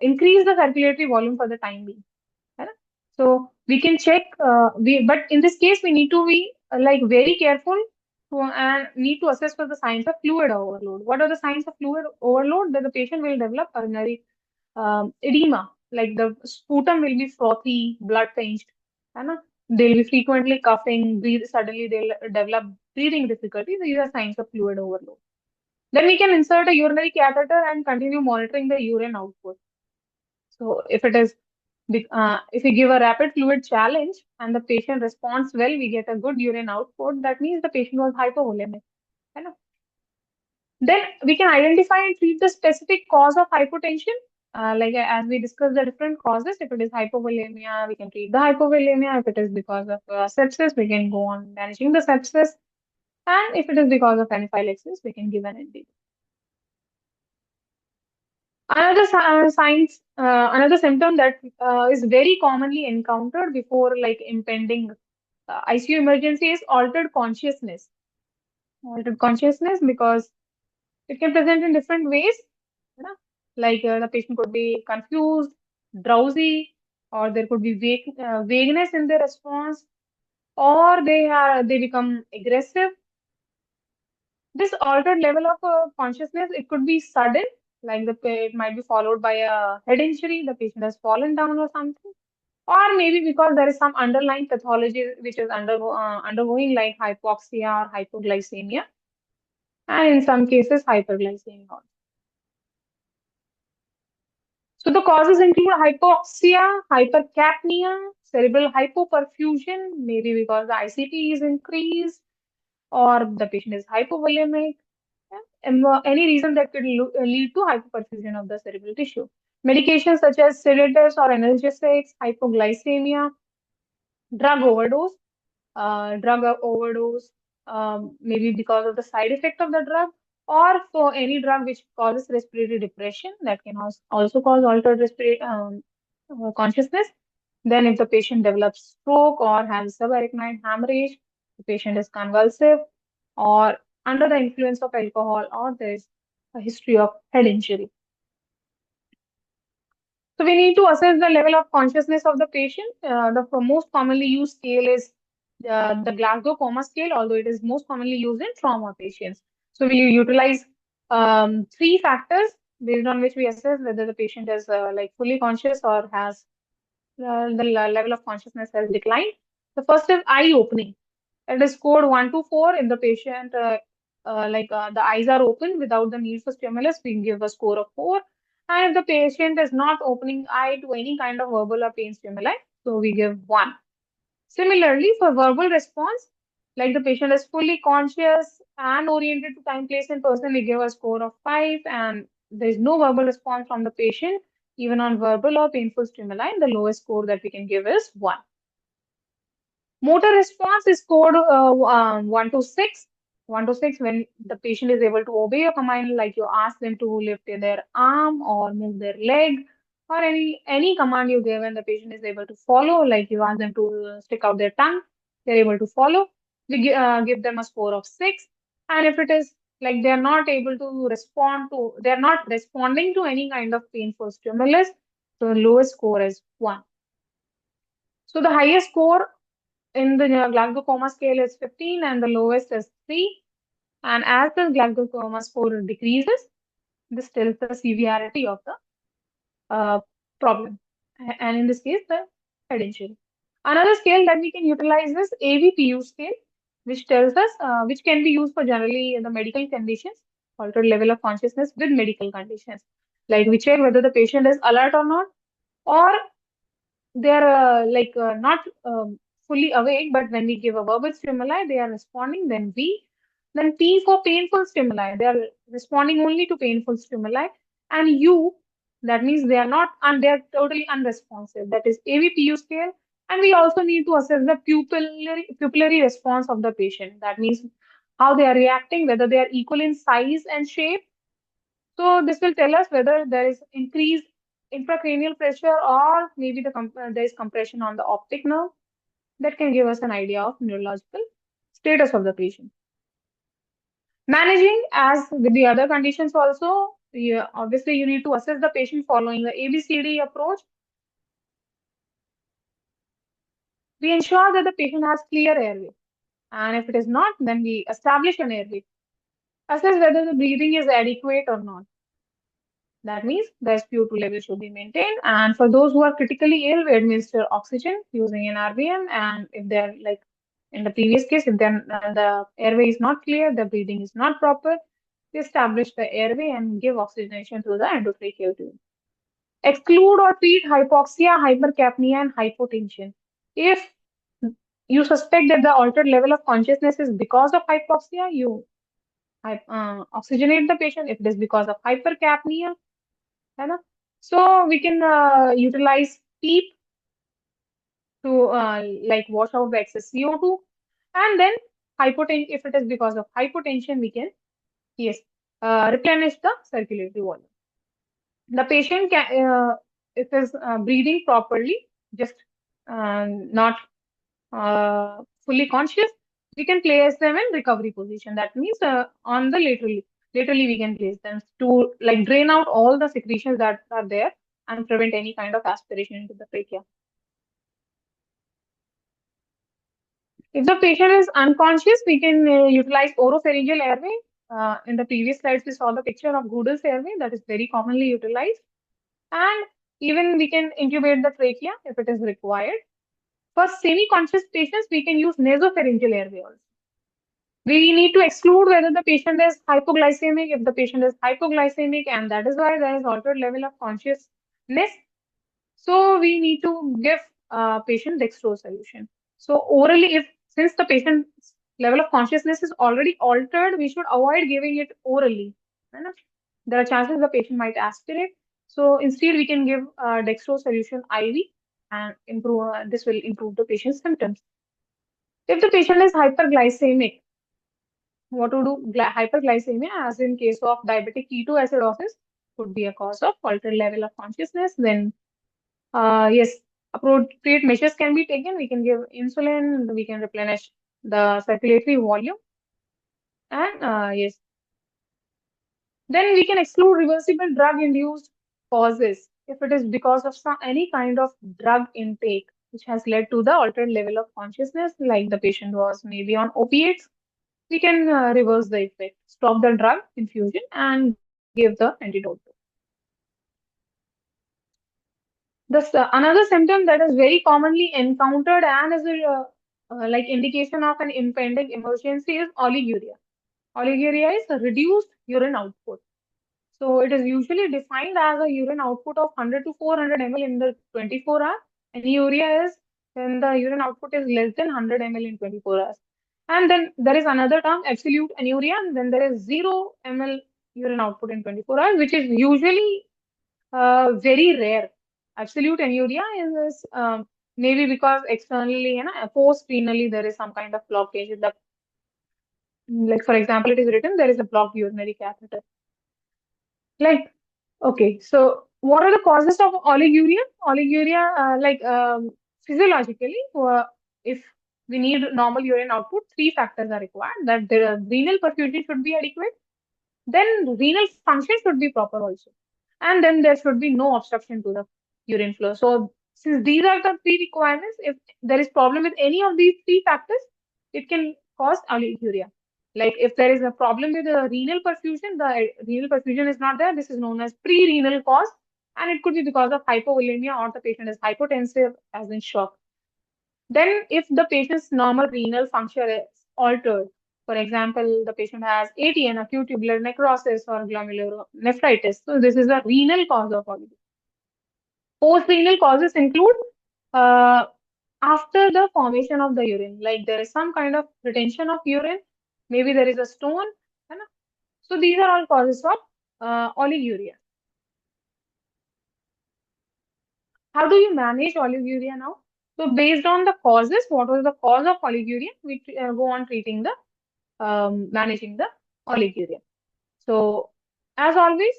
increase the circulatory volume for the time being. है ना? So we can check, but in this case, we need to be very careful and need to assess for the signs of fluid overload. What are the signs of fluid overload? That the patient will develop urinary edema, like the sputum will be frothy, blood tinged, है ना? They'll be frequently coughing, suddenly they'll develop breathing difficulties. These are signs of fluid overload. Then we can insert a urinary catheter and continue monitoring the urine output. So if we give a rapid fluid challenge and the patient responds well, we get a good urine output. That means the patient was hypovolemic. है ना? Then we can identify and treat the specific cause of hypotension. As we discussed the different causes, if it is hypovolemia, we can treat the hypovolemia. If it is because of sepsis, we can go on managing the sepsis. And if it is because of anaphylaxis, we can give an antidote. Another symptom that is very commonly encountered before like impending ICU emergency is altered consciousness. Altered consciousness because it can present in different ways. You know? The patient could be confused, drowsy, or there could be vagueness in their response, or they become aggressive. This altered level of consciousness, it could be sudden, it might be followed by a head injury, the patient has fallen down or something, or maybe because there is some underlying pathology which is undergoing like hypoxia or hypoglycemia, and in some cases hyperglycemia also. So the causes include hypoxia, hypercapnia, cerebral hypoperfusion, maybe because the ICP is increased or the patient is hypovolemic, and any reason that could lead to hypoperfusion of the cerebral tissue. Medications such as sedatives or analgesics, hypoglycemia, drug overdose, maybe because of the side effect of the drug, or for any drug which causes respiratory depression, that can also cause altered respiratory consciousness. Then, if the patient develops stroke or has subarachnoid hemorrhage, the patient is convulsive or under the influence of alcohol, or there is a history of head injury. So we need to assess the level of consciousness of the patient. The most commonly used scale is the Glasgow Coma Scale, although it is most commonly used in trauma patients. So we utilize three factors based on which we assess whether the patient is fully conscious or has the level of consciousness has declined. The first is eye opening. It is scored 1 to 4. If the patient the eyes are open without the need for stimulus, we give a score of 4. And if the patient is not opening eye to any kind of verbal or pain stimuli, so we give 1. Similarly, for verbal response, like the patient is fully conscious and oriented to time, place, and person, we give a score of 5, and there is no verbal response from the patient, even on verbal or painful stimuli. The lowest score that we can give is 1. Motor response is scored 1 to 6. 1 to 6 when the patient is able to obey a command, like you ask them to lift their arm or move their leg, or any command you give and the patient is able to follow, like you ask them to stick out their tongue, they're able to follow. We give them a score of 6. And if it is like they're not responding to any kind of painful stimulus, so the lowest score is 1. So the highest score in the Glasgow Coma scale is 15 and the lowest is 3. And as the Glasgow Coma score decreases, this tells the severity of the uh, problem. And in this case, the head injury. Another scale that we can utilize is AVPU scale, which tells us, which can be used for generally the medical conditions, altered level of consciousness with medical conditions. Like we check whether the patient is alert or not, or they're not fully awake, but when we give a verbal stimuli, they are responding. Then P for painful stimuli, they are responding only to painful stimuli, and U, that means they are not, and they are totally unresponsive. That is AVPU scale, and we also need to assess the pupillary response of the patient. That means how they are reacting, whether they are equal in size and shape, so this will tell us whether there is increased intracranial pressure or maybe there is compression on the optic nerve. That can give us an idea of neurological status of the patient. Managing, as with the other conditions also, obviously you need to assess the patient following the ABCD approach. We ensure that the patient has clear airway, and if it is not, then we establish an airway. Assess whether the breathing is adequate or not. That means the SpO2 level should be maintained. And for those who are critically ill, we administer oxygen using an RBM. And if they're like in the previous case, if then the airway is not clear, the breathing is not proper, we establish the airway and give oxygenation through the endotracheal tube. Exclude or treat hypoxia, hypercapnia, and hypotension. If you suspect that the altered level of consciousness is because of hypoxia, you oxygenate the patient. If it is because of hypercapnia, है ना? So we can utilize PEEP to like wash out the excess CO2, and then hypotension. If it is because of hypotension, we can yes replenish the circulatory volume. The patient can if is breathing properly, just not fully conscious, we can place them in recovery position. That means on the laterally we can place them to like drain out all the secretions that are there and prevent any kind of aspiration into the trachea. If the patient is unconscious, we can utilize oropharyngeal airway. In the previous slides, we saw the picture of Goodell's airway that is very commonly utilized. And even we can intubate the trachea if it is required. For semi-conscious patients, we can use nasopharyngeal airway also. We need to exclude whether the patient is hypoglycemic. If the patient is hypoglycemic, and that is why there is altered level of consciousness, so we need to give patient dextrose solution. So orally, if since the patient's level of consciousness is already altered, we should avoid giving it orally. Right? There are chances the patient might aspirate. So instead, we can give dextrose solution IV and improve. This will improve the patient's symptoms. If the patient is hyperglycemic, what to do? Hyperglycemia, as in case of diabetic ketoacidosis, could be a cause of altered level of consciousness. Then yes, appropriate measures can be taken. We can give insulin, we can replenish the circulatory volume, and yes, then we can exclude reversible drug-induced causes if it is because of any kind of drug intake which has led to the altered level of consciousness, like the patient was maybe on opiates. We can reverse the effect, stop the drug infusion, and give the antidote. Another symptom that is very commonly encountered and is a like indication of an impending emergency is oliguria. Oliguria is a reduced urine output. So it is usually defined as a urine output of 100 to 400 ml in the 24 hours. Anuria is when the urine output is less than 100 ml in 24 hours. And then there is another term, absolute anuria, and then there is 0 ml urine output in 24 hours, which is usually very rare. Absolute anuria is maybe because externally, post-renally, there is some kind of blockage. Like, for example, it is written there is a blocked urinary catheter. Like, okay, so what are the causes of oliguria? Oliguria, physiologically, if we need normal urine output, three factors are required. That the renal perfusion should be adequate, then renal function should be proper also. And then there should be no obstruction to the urine flow. So since these are the three requirements, if there is problem with any of these three factors, it can cause oliguria. Like if there is a problem with the renal perfusion is not there, this is known as pre-renal cause, and it could be because of hypovolemia or the patient is hypotensive as in shock. Then, if the patient's normal renal function is altered, for example, the patient has ATN, acute tubular necrosis, or glomerulonephritis, so this is a renal cause of oliguria. Post-renal causes include uh, after the formation of the urine, like there is some kind of retention of urine, maybe there is a stone, है ना? So these are all causes of oliguria. How do you manage oliguria now? So based on the causes, what was the cause of oliguria? We go on treating the managing the oliguria. So, as always,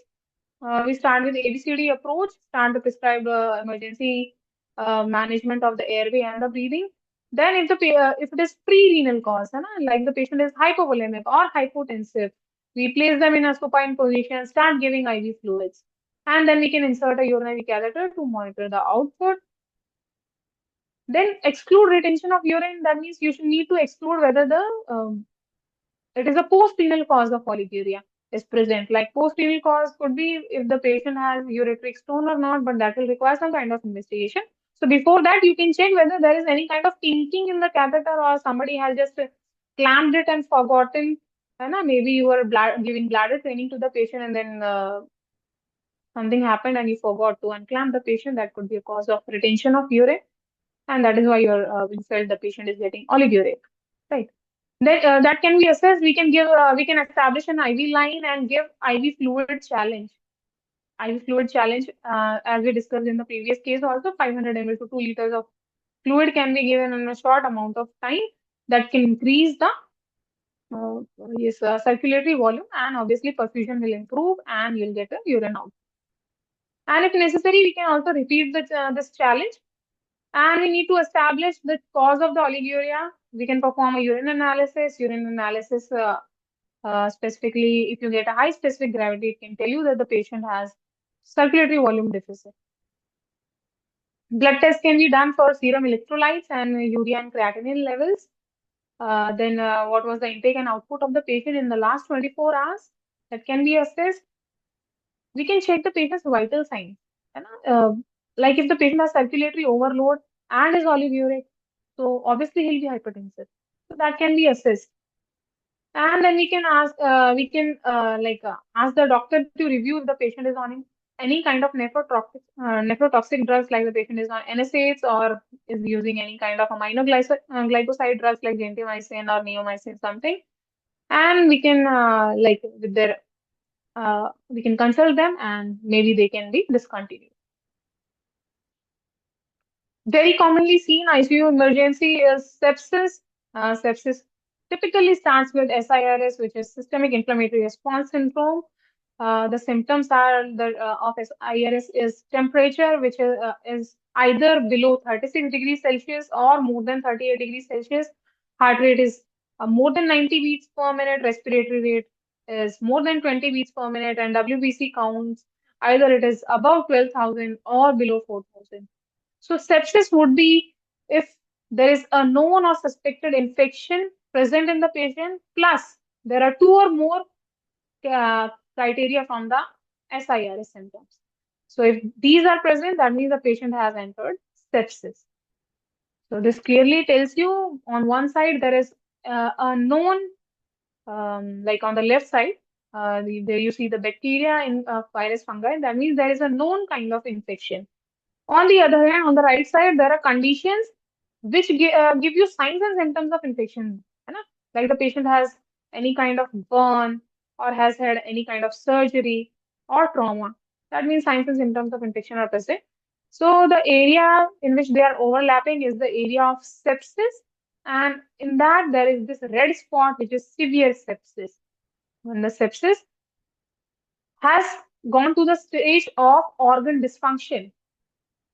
we start with the ABCD approach, start to prescribe emergency management of the airway and the breathing. Then, if it is pre-renal cause, like the patient is hypovolemic or hypotensive, we place them in a supine position, start giving IV fluids, and then we can insert a urinary catheter to monitor the output. Then exclude retention of urine. That means you should need to exclude whether the it is a post-renal cause of oliguria is present. Like post-renal cause could be if the patient has ureteric stone or not, but that will require some kind of investigation. So before that, you can check whether there is any kind of kinking in the catheter or somebody has just clamped it and forgotten. Maybe you were giving bladder training to the patient and then something happened and you forgot to unclamp the patient. That could be a cause of retention of urine, and that is why you felt the patient is getting oliguric, right? Then that can be assessed. We can establish an IV line and give IV fluid challenge. IV fluid challenge, as we discussed in the previous case, also 500 ml to 2 liters of fluid can be given in a short amount of time. That can increase the uh, circulatory volume, and obviously perfusion will improve, and you'll get a urine out. And if necessary, we can also repeat this challenge. And we need to establish the cause of the oliguria. We can perform a urine analysis. Urine analysis, specifically, if you get a high specific gravity, it can tell you that the patient has circulatory volume deficit. Blood tests can be done for serum electrolytes and urea and creatinine levels. Then, what was the intake and output of the patient in the last 24 hours? That can be assessed. We can check the patient's vital signs. Like if the patient has circulatory overload and is olivuric, so obviously he'll be hypertensive. So that can be assessed. And then ask the doctor to review if the patient is on any kind of nephrotoxic drugs, like the patient is on NSAIDs or is using any kind of aminoglycoside drugs like gentamicin or neomycin something. And we can we can consult them and maybe they can be discontinued. Very commonly seen ICU emergency is sepsis. Sepsis typically starts with SIRS, which is systemic inflammatory response syndrome. The symptoms of SIRS is temperature, which is either below 36 degrees Celsius or more than 38 degrees Celsius. Heart rate is more than 90 beats per minute. Respiratory rate is more than 20 beats per minute, and WBC counts either it is above 12,000 or below 4,000. So sepsis would be if there is a known or suspected infection present in the patient, plus there are two or more criteria from the SIRS symptoms. So if these are present, that means the patient has entered sepsis. So this clearly tells you on one side there is a known, like on the left side, There you see the bacteria in virus fungi. That means there is a known kind of infection. On the other hand, on the right side, there are conditions which give you signs and symptoms of infection. है ना? Like the patient has any kind of burn or has had any kind of surgery or trauma. That means signs and symptoms of infection are present. So the area in which they are overlapping is the area of sepsis, and in that there is this red spot which is severe sepsis. When the sepsis has gone to the stage of organ dysfunction,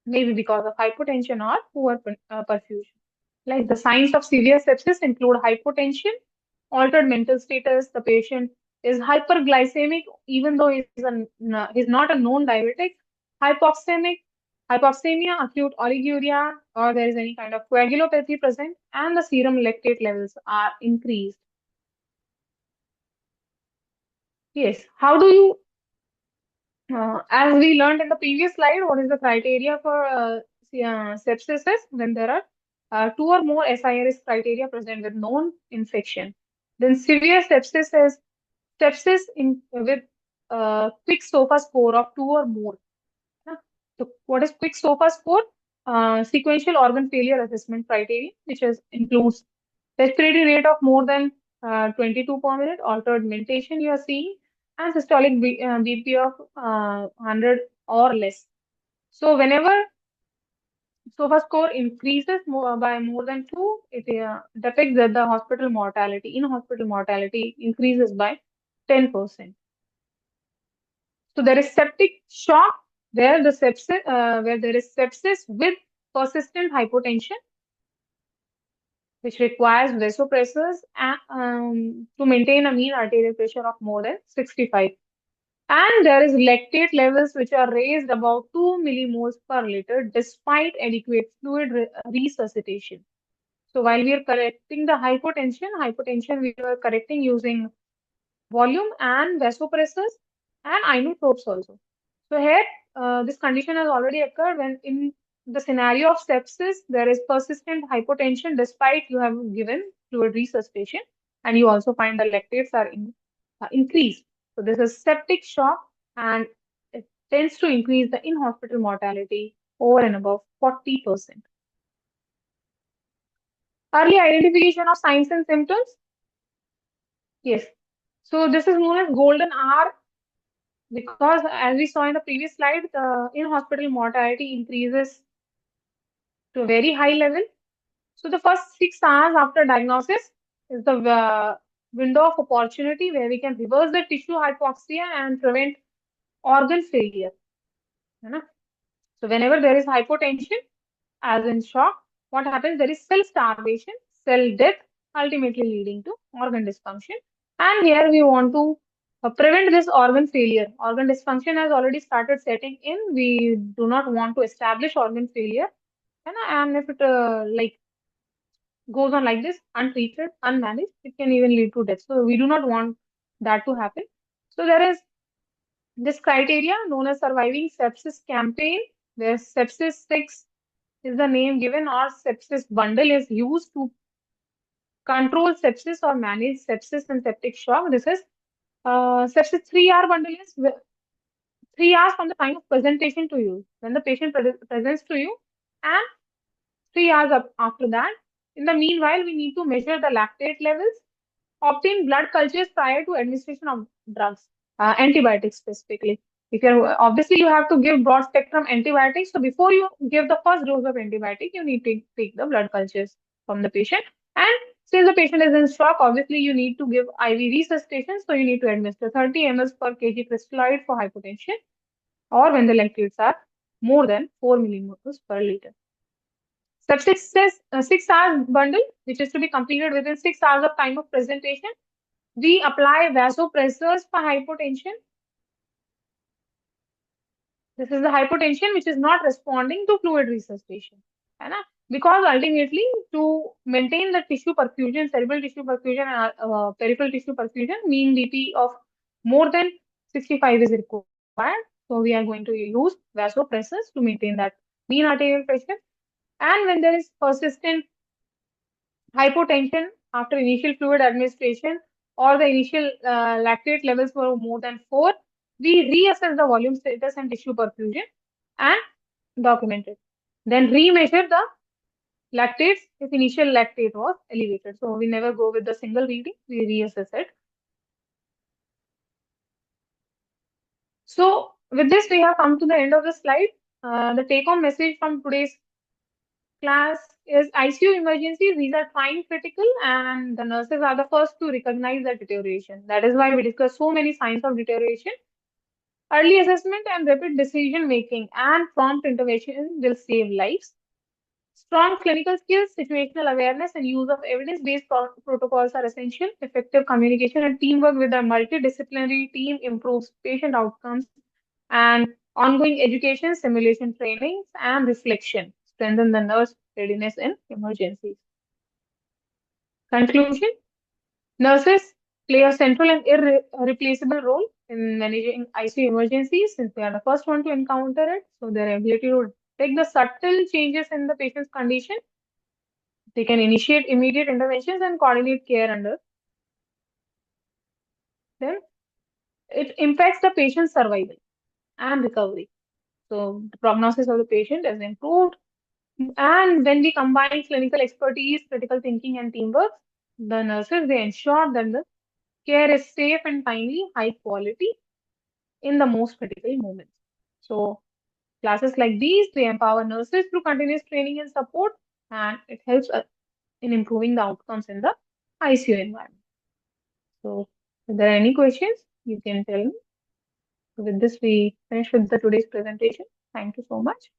maybe because of hypotension or poor perfusion. Like the signs of severe sepsis include hypotension, altered mental status. The patient is hyperglycemic, even though he's not a known diabetic. Hypoxemic, hypoxemia, acute oliguria, or there is any kind of coagulopathy present, and the serum lactate levels are increased. Yes. How do you as we learned in the previous slide, what is the criteria for sepsis is when there are two or more SIRS criteria present with known infection. Then severe sepsis is sepsis with quick SOFA score of two or more. Yeah. So what is quick SOFA score? Sequential organ failure assessment criteria, which includes respiratory rate of more than 22 per minute, altered mentation you are seeing, and systolic BP of 100 or less. So whenever SOFA score increases by more than 2, it depicts that the hospital mortality, in-hospital mortality increases by 10%. So there is septic shock where there is sepsis with persistent hypotension, which requires vasopressors to maintain a mean arterial pressure of more than 65. And there is lactate levels which are raised about 2 millimoles per liter despite adequate fluid resuscitation. So while we are correcting the hypotension we are correcting using volume and vasopressors and inotropes also. So here, this condition has already occurred when in the scenario of sepsis, there is persistent hypotension despite you have given fluid resuscitation, and you also find the lactates are increased. So this is septic shock, and it tends to increase the in-hospital mortality over and above 40%. Early identification of signs and symptoms. Yes. So this is known as golden hour because as we saw in the previous slide, the in-hospital mortality increases to a very high level. So the first 6 hours after diagnosis is the window of opportunity where we can reverse the tissue hypoxia and prevent organ failure. है ना? So whenever there is hypotension, as in shock, what happens? There is cell starvation, cell death, ultimately leading to organ dysfunction. And here we want to prevent this organ failure. Organ dysfunction has already started setting in. We do not want to establish organ failure. And if it goes on like this, untreated, unmanaged, it can even lead to death. So we do not want that to happen. So there is this criteria known as surviving sepsis campaign, where sepsis 6 is the name given, or sepsis bundle is used to control sepsis or manage sepsis and septic shock. This is sepsis 3-hour bundle is 3 hours from the time of presentation to you, when the patient presents to you, and 3 hours after that. In the meanwhile, we need to measure the lactate levels, obtain blood cultures prior to administration of drugs, antibiotics specifically. If you're obviously you have to give broad spectrum antibiotics. So before you give the first dose of antibiotic, you need to take the blood cultures from the patient. And since the patient is in shock, obviously you need to give IV resuscitation. So you need to administer 30 ml per kg crystalloid for hypotension, or when the lactates are more than 4 millimoles per liter. Sepsis says 6 hours bundle, which is to be completed within 6 hours of time of presentation. We apply vasopressors for hypotension. This is the hypotension which is not responding to fluid resuscitation. है ना? Because ultimately, to maintain the tissue perfusion, cerebral tissue perfusion and peripheral tissue perfusion, mean BP of more than 65 is required. So we are going to use vasopressors to maintain that mean arterial pressure. And when there is persistent hypotension after initial fluid administration, or the initial lactate levels were more than 4, we reassess the volume status and tissue perfusion and document it. Then remeasure the lactates if initial lactate was elevated. So we never go with the single reading, we reassess it. So with this, we have come to the end of the slide. The take-home message from today's class is ICU emergencies. These are time critical, and the nurses are the first to recognize the deterioration. That is why we discuss so many signs of deterioration. Early assessment and rapid decision making and prompt intervention will save lives. Strong clinical skills, situational awareness, and use of evidence-based protocols are essential. Effective communication and teamwork with a multidisciplinary team improves patient outcomes, and ongoing education, simulation trainings, and reflection strengthen the nurse readiness in emergencies. Conclusion: nurses play a central and irreplaceable role in managing ICU emergencies since they are the first one to encounter it. So, their ability to detect the subtle changes in the patient's condition, they can initiate immediate interventions and coordinate care under them. It impacts the patient's survival and recovery. So, the prognosis of the patient is improved. And when we combine clinical expertise, critical thinking, and teamwork, the nurses they ensure that the care is safe and timely, high quality in the most critical moments. So classes like these they empower nurses through continuous training and support, and it helps in improving the outcomes in the ICU environment. So if there are any questions, you can tell me. So with this, we finish with the today's presentation. Thank you so much.